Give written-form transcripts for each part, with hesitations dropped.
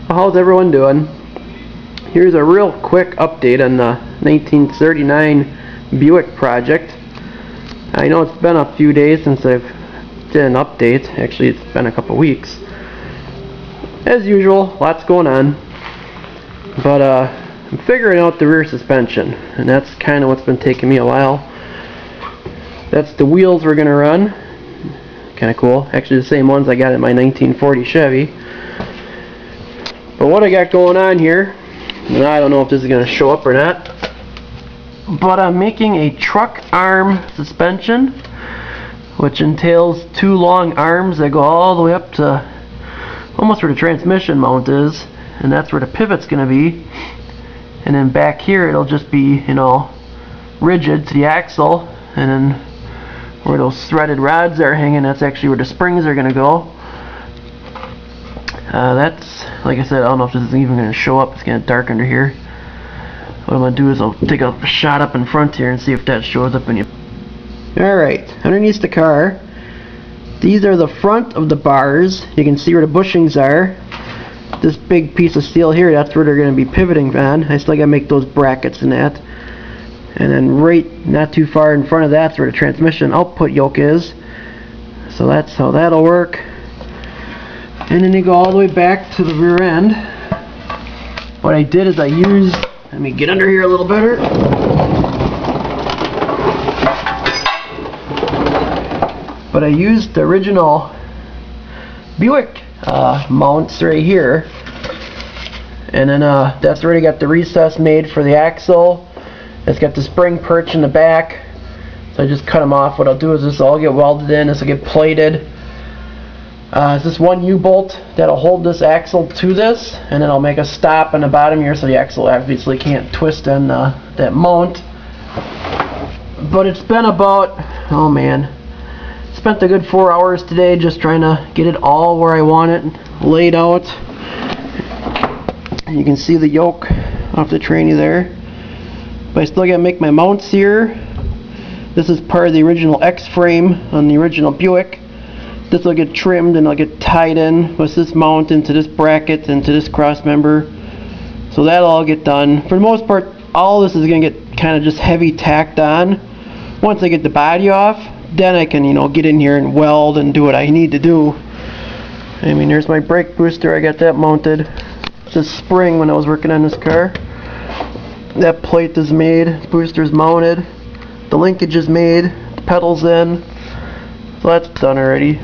How's everyone doing? Here's a real quick update on the 1939 Buick Project. I know it's been a few days since I've did an update. Actually, it's been a couple weeks. As usual, lots going on. But I'm figuring out the rear suspension, and that's kind of what's been taking me a while. That's the wheels we're going to run. Kind of cool. Actually, the same ones I got in my 1940 Chevy. But what I got going on here, and I don't know if this is going to show up or not, but I'm making a truck arm suspension, which entails two long arms that go all the way up to almost where the transmission mount is, and that's where the pivot's going to be. And then back here it'll just be, you know, rigid to the axle, and then where those threaded rods are hanging, that's actually where the springs are going to go. That's, like I said, I don't know if this is even going to show up. It's kind of dark under here. What I'm going to do is I'll take a shot up in front here and see if that shows up in you. Alright, underneath the car, these are the front of the bars. You can see where the bushings are. This big piece of steel here, that's where they're going to be pivoting on. I still got to make those brackets and that. And then right not too far in front of that's where the transmission output yoke is. So that's how that'll work. And then you go all the way back to the rear end. What I did is I used, let me get under here a little better. But I used the original Buick mounts right here. And then that's already got the recess made for the axle. It's got the spring perch in the back. So I just cut them off. What I'll do is this will all get welded in. This will get plated. It's this one U-bolt that'll hold this axle to this, and then I'll make a stop on the bottom here so the axle obviously can't twist in that mount. But it's been about, oh man, spent a good 4 hours today just trying to get it all where I want it laid out. You can see the yoke off the tranny there. But I still gotta make my mounts here. This is part of the original X-frame on the original Buick. This will get trimmed and it'll get tied in with this mount into this bracket and to this cross member. So that'll all get done. For the most part, all this is going to get kind of just heavy tacked on. Once I get the body off, then I can, you know, get in here and weld and do what I need to do. I mean, there's my brake booster. I got that mounted. This spring when I was working on this car. That plate is made. Booster's mounted. The linkage is made. The pedal's in. So that's done already.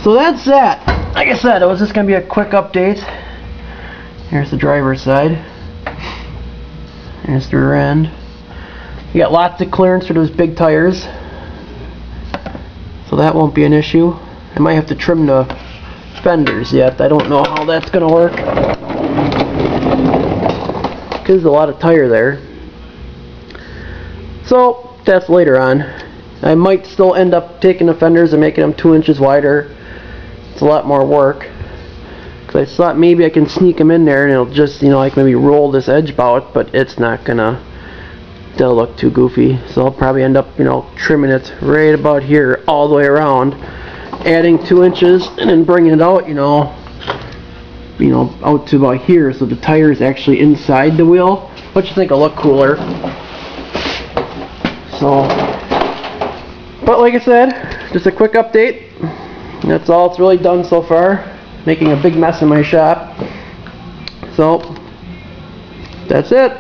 So that's that. Like I said, it was just going to be a quick update. Here's the driver's side. Here's the rear end. You got lots of clearance for those big tires. So that won't be an issue. I might have to trim the fenders yet. I don't know how that's going to work. Because there's a lot of tire there. So that's later on. I might still end up taking the fenders and making them 2 inches wider. It's a lot more work. Because I thought maybe I can sneak them in there and it'll just, you know, like maybe roll this edge out, but it's not gonna, that'll look too goofy. So I'll probably end up, you know, trimming it right about here all the way around, adding 2 inches and then bringing it out, you know, out to about here so the tire is actually inside the wheel, which I think will look cooler. So, but like I said, just a quick update. That's all it's really done so far. Making a big mess in my shop. So, that's it.